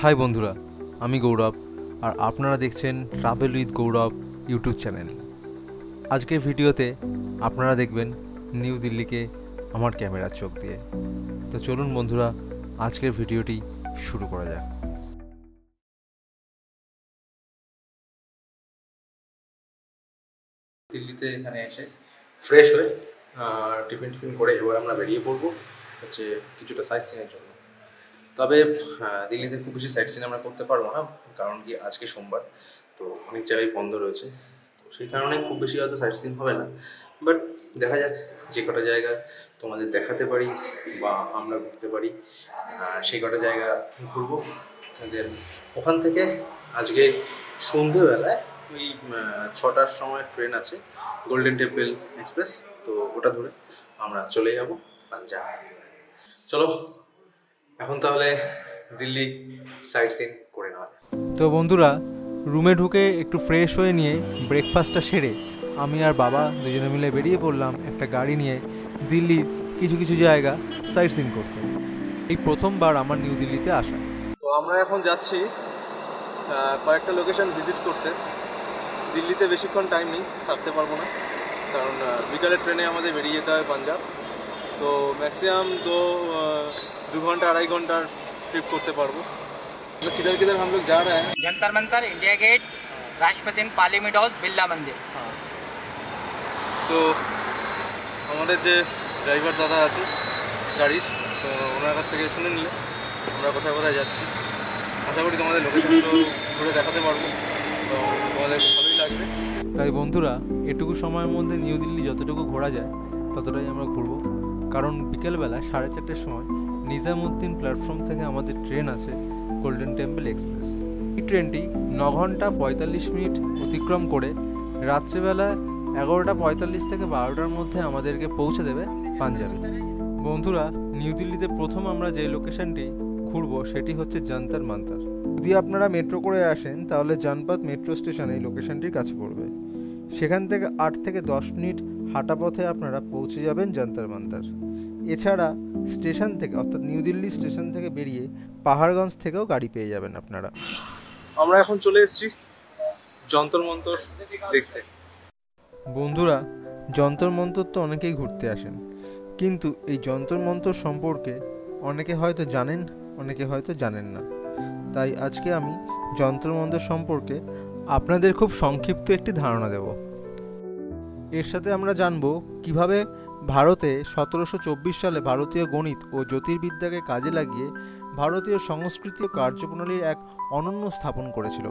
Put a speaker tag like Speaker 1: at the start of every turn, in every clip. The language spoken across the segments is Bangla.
Speaker 1: হাই বন্ধুরা, আমি গৌরব আর আপনারা দেখছেন travel with Gaurav YouTube channel. আজকের ভিডিওতে আপনারা দেখবেন নিউ দিল্লিকে আমার ক্যামেরার চোখ দিয়ে। তো চলুন বন্ধুরা, আজকের ভিডিওটি শুরু করা যাক। দিল্লিতে এখানে এসে ফ্রেশ হয়ে টিফিন করে এবার আমরা বেরিয়ে পড়বো হচ্ছে কিছুটা সাইট সিনের জন্য। তবে দিল্লিতে খুব বেশি সাইট সিন আমরা করতে পারবো না, কারণ কি আজকে সোমবার, তো অনেক জায়গায় বন্ধ রয়েছে। তো সেই কারণে খুব বেশি হয়তো সাইট সিন হবে না, বাট দেখা যাক যে কটা জায়গা তোমাদের দেখাতে পারি বা আমরা ঘুরতে পারি সেই কটা জায়গা ঘুরবো। দেন ওখান থেকে আজকে সন্ধেবেলায় ওই 6টার সময় ট্রেন আছে গোল্ডেন টেম্পল এক্সপ্রেস, তো ওটা ধরে আমরা চলে যাব পাঞ্জাব। চলো এখন তাহলে দিল্লি সাইট সিন করে নেওয়া যায়। তো বন্ধুরা, রুমে ঢুকে একটু ফ্রেশ হয়ে নিয়ে ব্রেকফাস্টটা সেরে আমি আর বাবা দুজনে মিলে বেরিয়ে পড়লাম একটা গাড়ি নিয়ে দিল্লির কিছু কিছু জায়গা সাইট সিন করতে। এই প্রথমবার আমার নিউ দিল্লিতে আসা। তো আমরা এখন যাচ্ছি কয়েকটা লোকেশন ভিজিট করতে। দিল্লিতে বেশিক্ষণ টাইম নেই, থাকতে পারবো না, কারণ বিকালের ট্রেনে আমাদের বেরিয়ে যেতে হয় পাঞ্জাব। তো ম্যাক্সিমাম 2 घंटा 2.5 घंटार ट्रिप करते पारबो। किधर किधर हम लोग जा रहे हैं?
Speaker 2: जंतर मंतर, इंडिया गेट, राष्ट्रपति पार्लियामेंट हाउस, बिरला मंदिर।
Speaker 1: तो हमारे जो ड्राइवर दादा আছে গাড়ির, তো ওনার কাছ থেকে শুনে নিলে আমরা কোথায় কোথায় যাচ্ছি। আশা করি তোমাদের লোকেশনগুলো ঘুরে দেখাতে পারবো, তো তোমাদের ভালোই লাগবে। তাই বন্ধুরা, এটুকু সময়ের মধ্যে নিউ দিল্লি যতটুকু ঘোরা যায় ততটাই আমরা ঘুরবো, কারণ বিকেলবেলা 4:30টার সময় নিজামুদ্দিন প্ল্যাটফর্ম থেকে আমাদের ট্রেন আছে গোল্ডেন টেম্পল এক্সপ্রেস। এই ট্রেনটি 9 ঘন্টা 45 মিনিট অতিক্রম করে রাত্রেবেলা 11:45 থেকে 12টার মধ্যে আমাদেরকে পৌঁছে দেবে পাঞ্জাবে। বন্ধুরা, নিউ দিল্লিতে প্রথম আমরা যে লোকেশনটি ঘুরবো সেটি হচ্ছে যন্তর মন্তর। যদি আপনারা মেট্রো করে আসেন তাহলে জনপথ মেট্রো স্টেশন এই লোকেশনটির কাছে পড়বে। সেখান থেকে 8 থেকে 10 মিনিট হাঁটা পথে আপনারা পৌঁছে যাবেন যন্তর মন্তর। এছাড়া স্টেশন থেকে অর্থাৎ নিউ দিল্লি স্টেশন থেকে বেরিয়ে পাহাড়গঞ্জ থেকেও গাড়ি পেয়ে যাবেন আপনারা। আমরা এখন চলে এসেছি যন্তর মন্তর দেখতে। বন্ধুরা, যন্তর মন্তর তো অনেকেই ঘুরতে আসেন, কিন্তু এই যন্তর মন্তর সম্পর্কে অনেকে হয়তো জানেন, অনেকে হয়তো জানেন না। তাই আজকে আমি যন্তর মন্তর সম্পর্কে আপনাদের খুব সংক্ষিপ্ত একটি ধারণা দেব। এর সাথে আমরা জানব কিভাবে ভারতে 1724 সালে ভারতীয় গণিত ও জ্যোতির্বিদ্যাকে কাজে লাগিয়ে ভারতীয় সংস্কৃতি ও কার্যপ্রণালীর এক অনন্য স্থাপন করেছিল,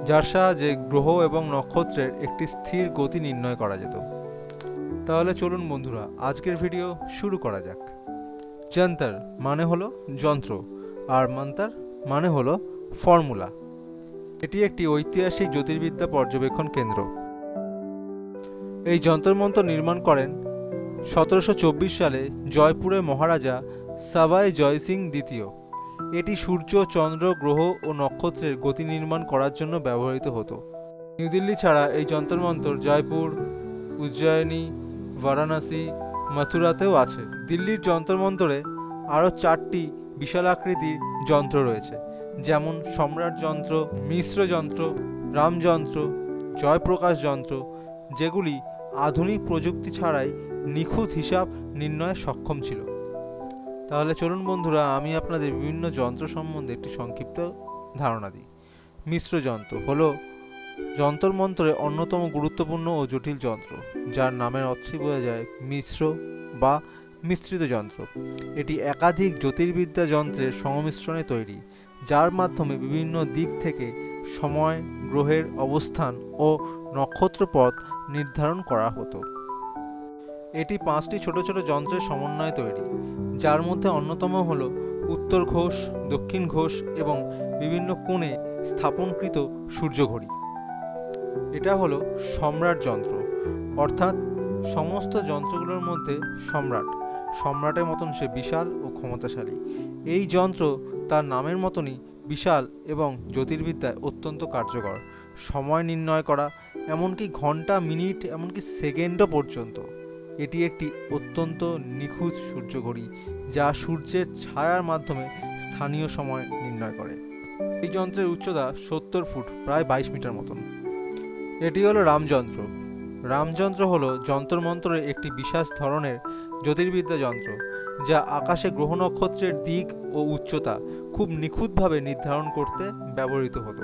Speaker 1: যার সাহায্যে গ্রহ এবং নক্ষত্রের একটি স্থির গতি নির্ণয় করা যেত। তাহলে চলুন বন্ধুরা, আজকের ভিডিও শুরু করা যাক। যন্তর মানে হলো যন্ত্র, আর মন্তর মানে হলো ফর্মুলা। এটি একটি ঐতিহাসিক জ্যোতির্বিদ্যা পর্যবেক্ষণ কেন্দ্র। এই যন্তর মন্তর নির্মাণ করেন 1724 সালে জয়পুরের মহারাজা সাভাই জয় সিং দ্বিতীয়। এটি সূর্য, চন্দ্র, গ্রহ ও নক্ষত্রের গতি নির্মাণ করার জন্য ব্যবহৃত হতো। নিউ দিল্লি ছাড়া এই যন্তর মন্তর জয়পুর, উজ্জয়িনী, বারাণসী, মথুরাতেও আছে। দিল্লির যন্তর মন্তরে আরও 4টি বিশাল আকৃতির যন্ত্র রয়েছে, যেমন সম্রাট যন্ত্র, মিশ্র যন্ত্র, রামযন্ত্র, জয়প্রকাশ যন্ত্র, যেগুলি আধুনিক প্রযুক্তি ছাড়াই নিখুঁত হিসাব নির্ণয়ে সক্ষম ছিল। তাহলে চলুন বন্ধুরা, আমি আপনাদের বিভিন্ন যন্ত্র সম্বন্ধে একটি সংক্ষিপ্ত ধারণা দিই। মিশ্র যন্ত্র হলো যন্তর মন্তরে অন্যতম গুরুত্বপূর্ণ ও জটিল যন্ত্র, যার নামের অর্থই বোঝা যায় মিশ্র বা মিশ্রিত যন্ত্র। এটি একাধিক জ্যোতির্বিদ্যা যন্ত্রের সংমিশ্রণে তৈরি, যার মাধ্যমে বিভিন্ন দিক থেকে সময়, গ্রহের অবস্থান ও নক্ষত্রপথ নির্ধারণ করা হতো। এটি 5টি ছোট ছোট যন্ত্রের সমন্বয়ে তৈরি, যার মধ্যে অন্যতম হল উত্তর ঘোষ, দক্ষিণ ঘোষ এবং বিভিন্ন কোণে স্থাপনকৃত সূর্যঘড়ি। এটা হলো সম্রাট যন্ত্র, অর্থাৎ সমস্ত যন্ত্রগুলোর মধ্যে সম্রাটের মতন সে বিশাল ও ক্ষমতাশালী। এই যন্ত্র তার নামের মতনই বিশাল এবং জ্যোতির্বিদ্যায় অত্যন্ত কার্যকর। সময় নির্ণয় করা, এমনকি ঘন্টা, মিনিট, এমনকি সেকেন্ডও পর্যন্ত
Speaker 3: এটি একটি অত্যন্ত নিখুঁত সূর্যঘড়ি, যা সূর্যের ছায়ার মাধ্যমে স্থানীয় সময় নির্ণয় করে। এই যন্ত্রের উচ্চতা 70 ফুট, প্রায় 22 মিটার মতন। এটি হলো রামযন্ত্র। রামযন্ত্র হলো যন্ত্রমন্ত্রের একটি বিশেষ ধরনের জ্যোতির্বিদ্যা যন্ত্র, যা আকাশে গ্রহ নক্ষত্রের দিক ও উচ্চতা খুব নিখুঁতভাবে নির্ধারণ করতে ব্যবহৃত হতো।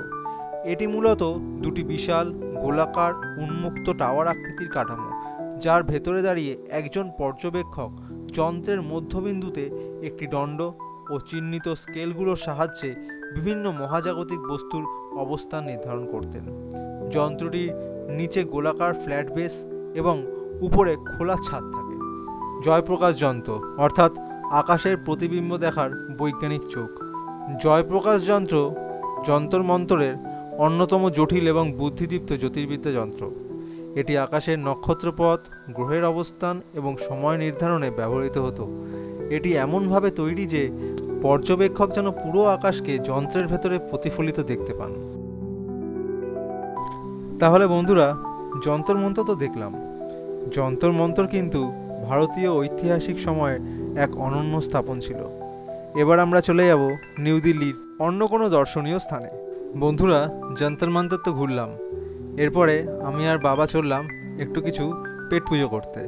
Speaker 3: এটি মূলত দুটি বিশাল গোলাকার উন্মুক্ত টাওয়ার আকৃতির কাঠামো, যার ভেতরে দাঁড়িয়ে একজন পর্যবেক্ষক যন্ত্রের মধ্যবিন্দুতে একটি দণ্ড ও চিহ্নিত স্কেলগুলোর সাহায্যে বিভিন্ন মহাজাগতিক বস্তুর অবস্থান নির্ধারণ করতেন। যন্ত্রটির নিচে গোলাকার ফ্ল্যাট বেস এবং উপরে খোলা ছাদ থাকে। জয়প্রকাশ যন্ত্র অর্থাৎ আকাশের প্রতিবিম্ব দেখার বৈজ্ঞানিক চোখ। জয়প্রকাশ যন্ত্র যন্তরমন্তরের অন্যতম জটিল এবং বুদ্ধিদীপ্ত জ্যোতির্বিদ্যা যন্ত্র। এটি আকাশের নক্ষত্রপথ, গ্রহের অবস্থান এবং সময় নির্ধারণে ব্যবহৃত হতো। এটি এমনভাবে তৈরি যে পর্যবেক্ষক যেন পুরো আকাশকে যন্ত্রের ভেতরে প্রতিফলিত দেখতে পান। তাহলে বন্ধুরা, যন্তর-মন্তর তো দেখলাম। যন্তর-মন্তর কিন্তু ভারতীয় ঐতিহাসিক সময়ের এক অনন্য স্থাপন ছিল। এবার আমরা চলে যাব নিউ দিল্লির অন্য কোনো দর্শনীয় স্থানে। বন্ধুরা, যন্তর-মন্তর তো ঘুরলাম, এরপরে আমি আর বাবা চললাম একটু কিছু পেট পুজো করতে।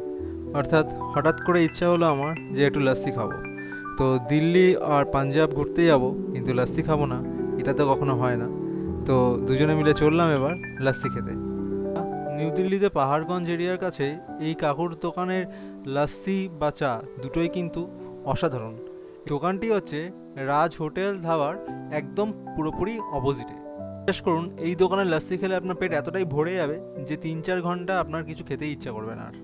Speaker 3: অর্থাৎ হঠাৎ করে ইচ্ছা হলো আমার যে একটু লস্যি খাবো। তো দিল্লি আর পাঞ্জাব ঘুরতে যাব, কিন্তু লস্যি খাবো না, এটা তো কখনো হয় না। তো দুজনে মিলে চললাম এবার লস্যি খেতে। নিউ দিল্লিতে পাহাড়গঞ্জ এরিয়ার কাছে এই কাকুর দোকানের লস্যি বা চা দুটোই কিন্তু অসাধারণ। দোকানটি হচ্ছে রাজ হোটেল ধাবার একদম পুরোপুরি অপোজিটে। বিশ্বাস করুন, এই দোকানের লস্যি খেলে আপনার পেট এতটাই ভরে যাবে যে 3-4 ঘন্টা আপনার কিছু খেতেই ইচ্ছা করবে না আর।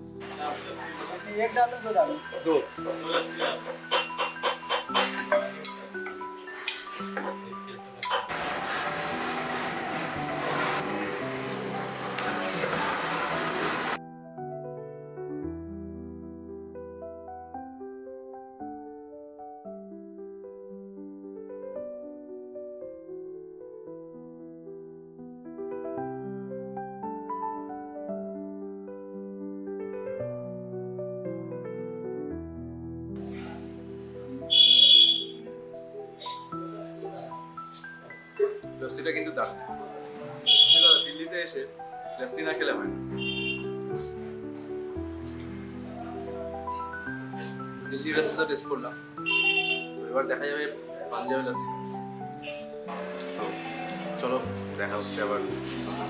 Speaker 1: লস্যিটা কিন্তু দারুণ। দিল্লিতে এসে লস্যি না খেলে হয় না। দিল্লির লস্যি তো টেস্ট করলাম, এবার দেখা যাবে পাঞ্জাবের লস্যি। চলো দেখা হচ্ছে আবার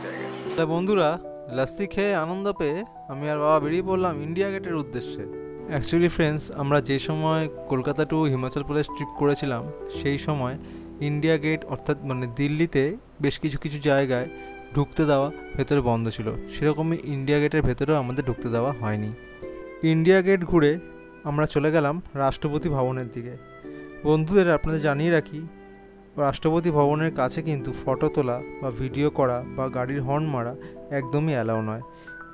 Speaker 1: জায়গায়।
Speaker 3: বন্ধুরা, লস্যি খেয়ে আনন্দ পেয়ে আমি আর বাবা বেরিয়ে পড়লাম ইন্ডিয়া গেটের উদ্দেশ্যে। অ্যাকচুয়ালি ফ্রেন্ডস, আমরা যে সময় কলকাতা টু হিমাচল প্রদেশ ট্রিপ করেছিলাম সেই সময় ইন্ডিয়া গেট অর্থাৎ দিল্লিতে বেশ কিছু জায়গায় ঢুকতে দেওয়া ভেতরে বন্ধ ছিল। সেরকমই ইন্ডিয়া গেটের ভেতরেও আমাদের ঢুকতে দেওয়া হয়নি। ইন্ডিয়া গেট ঘুরে আমরা চলে গেলাম রাষ্ট্রপতি ভবনের দিকে। বন্ধুদের আপনাদের জানিয়ে রাখি, রাষ্ট্রপতি ভবনের কাছে কিন্তু ফটো তোলা বা ভিডিও করা বা গাড়ির হর্ন মারা একদমই অ্যালাউ নয়।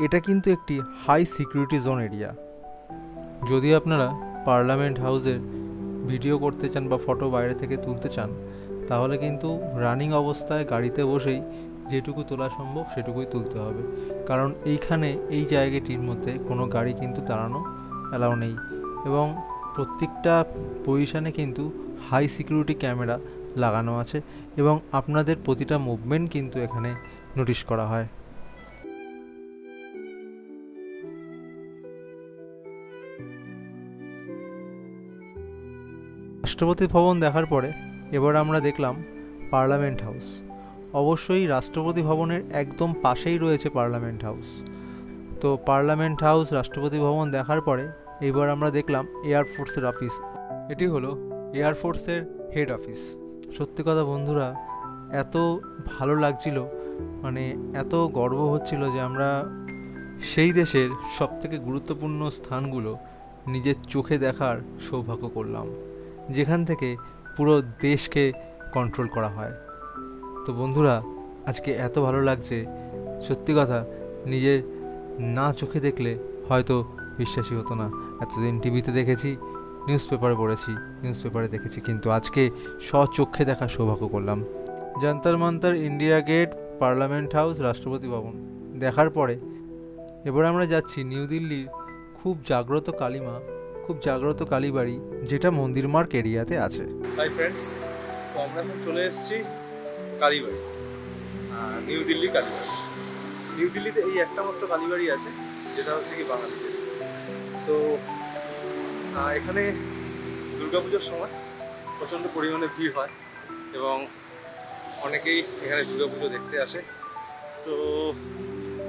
Speaker 3: এটা কিন্তু একটি হাই সিকিউরিটি জোন এরিয়া। যদি আপনারা পার্লামেন্ট হাউসের ভিডিও করতে চান বা ফটো বাইরে থেকে তুলতে চান, তাহলে কিন্তু রানিং অবস্থায় গাড়িতে বসেই যেটুকু তোলা সম্ভব সেটুকুই তুলতে হবে। কারণ এইখানে এই জায়গাটির মধ্যে কোনো গাড়ি কিন্তু দাঁড়ানো অ্যালাউ নেই, এবং প্রত্যেকটা পজিশানে কিন্তু হাই সিকিউরিটি ক্যামেরা লাগানো আছে, এবং আপনাদের প্রতিটা মুভমেন্ট কিন্তু এখানে নোটিশ করা হয়। রাষ্ট্রপতি ভবন দেখার পরে এবার আমরা দেখলাম পার্লামেন্ট হাউস। অবশ্যই রাষ্ট্রপতি ভবনের একদম পাশেই রয়েছে পার্লামেন্ট হাউস। তো পার্লামেন্ট হাউস, রাষ্ট্রপতি ভবন দেখার পরে এবার আমরা দেখলাম এয়ারফোর্সের অফিস। এটি হলো এয়ারফোর্সের হেড অফিস। সত্যি কথা বন্ধুরা, এত ভালো লাগছিল, এত গর্ব হচ্ছিল যে আমরা সেই দেশের সবথেকে গুরুত্বপূর্ণ স্থানগুলো নিজের চোখে দেখার সৌভাগ্য করলাম, যেখান থেকে পুরো দেশকে কন্ট্রোল করা হয়। তো বন্ধুরা, আজকে এত ভালো লাগছে, সত্যি কথা নিজের না চোখে দেখলে হয়তো বিশ্বাসই হতো না। এতদিন টিভিতে দেখেছি, নিউজ পেপারে দেখেছি, কিন্তু আজকে স্বচক্ষে দেখার সৌভাগ্য করলাম। Jantar Mantar, India gate, parliament house, রাষ্ট্রপতি ভবন দেখার পরে এবার আমরা যাচ্ছি নিউ দিল্লির খুব জাগ্রত কালীমা, খুব জাগ্রত কালীবাড়ি, যেটা মন্দির মার্গ এরিয়াতে আছে।
Speaker 1: হাই ফ্রেন্ডস, তো আমরা এখন চলে এসেছি কালীবাড়ি, নিউ দিল্লি কালীবাড়ি। নিউ দিল্লিতে এই একটা মাত্র কালীবাড়ি আছে, যেটা হচ্ছে কি বাঙালিদের। তো এখানে দুর্গাপুজোর সময় প্রচণ্ড পরিমাণে ভিড় হয় এবং অনেকেই এখানে দুর্গাপুজো দেখতে আসে। তো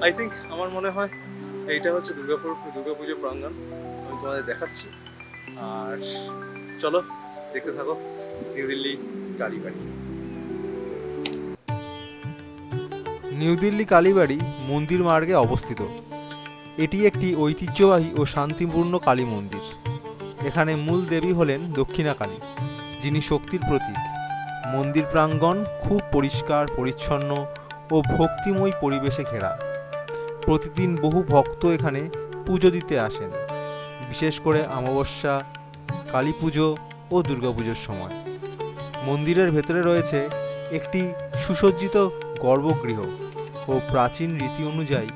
Speaker 1: আই থিঙ্ক আমার মনে হয় এইটা হচ্ছে দুর্গাপুজোর প্রাঙ্গণ। আমি তোমাদের দেখাচ্ছি, আর চলো দেখতে থাকো নিউ দিল্লি কালীবাড়ি।
Speaker 3: নিউ দিল্লি কালীবাড়ি মন্দির মার্গে অবস্থিত। এটি একটি ঐতিহ্যবাহী ও শান্তিপূর্ণ কালী মন্দির। এখানে মূল দেবী হলেন দক্ষিণা কালী, যিনি শক্তির প্রতীক। মন্দির প্রাঙ্গণ খুব পরিষ্কার পরিচ্ছন্ন ও ভক্তিময় পরিবেশে ঘেরা। প্রতিদিন বহু ভক্ত এখানে পুজো দিতে আসেন, বিশেষ করে অমাবস্যা, কালী পুজো ও দুর্গাপুজোর সময়। মন্দিরের ভেতরে রয়েছে একটি সুসজ্জিত গর্ভগৃহ ও প্রাচীন রীতি অনুযায়ী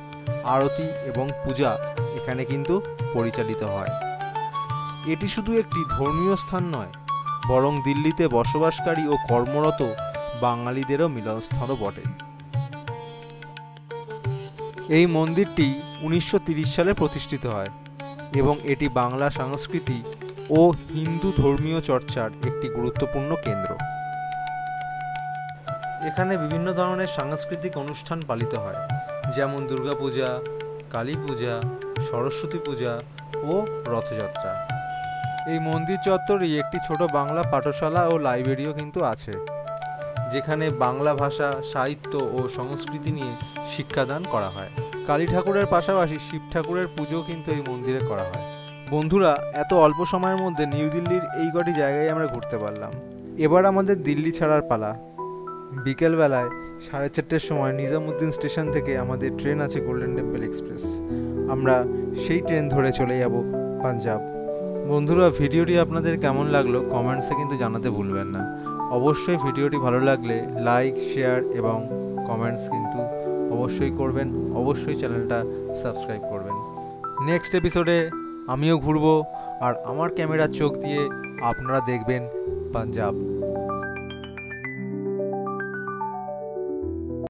Speaker 3: আরতি এবং পূজা এখানে কিন্তু পরিচালিত হয়। এটি শুধু একটি ধর্মীয় স্থান নয়, বরং দিল্লিতে বসবাসকারী ও কর্মরত বাঙালিদেরও মিলনস্থলও বটে। এই মন্দিরটি 1930 সালে প্রতিষ্ঠিত হয় এবং এটি বাংলা সংস্কৃতি ও হিন্দু ধর্মীয় চর্চার একটি গুরুত্বপূর্ণ কেন্দ্র। এখানে বিভিন্ন ধরনের সাংস্কৃতিক অনুষ্ঠান পালিত হয়, যেমন দুর্গাপূজা, কালী পূজা, সরস্বতী পূজা ও রথযাত্রা। এই মন্দির চত্বরেই একটি ছোট বাংলা পাঠশালা ও লাইব্রেরিও কিন্তু আছে, যেখানে বাংলা ভাষা, সাহিত্য ও সংস্কৃতি নিয়ে শিক্ষাদান করা হয়। কালী ঠাকুরের পাশাপাশি শিব ঠাকুরের পুজোও কিন্তু এই মন্দিরে করা হয়। বন্ধুরা, এত অল্প সময়ের মধ্যে নিউ দিল্লির এই কটি জায়গায় আমরা ঘুরতে পারলাম। এবার আমাদের দিল্লি ছাড়ার পালা। বিকেলবেলায় 4:30 সময় নিজামুদ্দিন স্টেশন থেকে আমাদের ট্রেন আছে গোল্ডেন টেম্পল এক্সপ্রেস। আমরা সেই ট্রেন ধরে চলে যাব পাঞ্জাব। বন্ধুরা, ভিডিওটি আপনাদের কেমন লাগলো কমেন্টসে কিন্তু জানাতে ভুলবেন না। অবশ্যই ভিডিওটি ভালো লাগলে লাইক, শেয়ার এবং কমেন্টস কিন্তু অবশ্যই করবেন। অবশ্যই চ্যানেলটা সাবস্ক্রাইব করবেন। নেক্সট এপিসোডে আমিও ঘুরবো, আর আমার ক্যামেরার চোখ দিয়ে আপনারা দেখবেন পাঞ্জাব।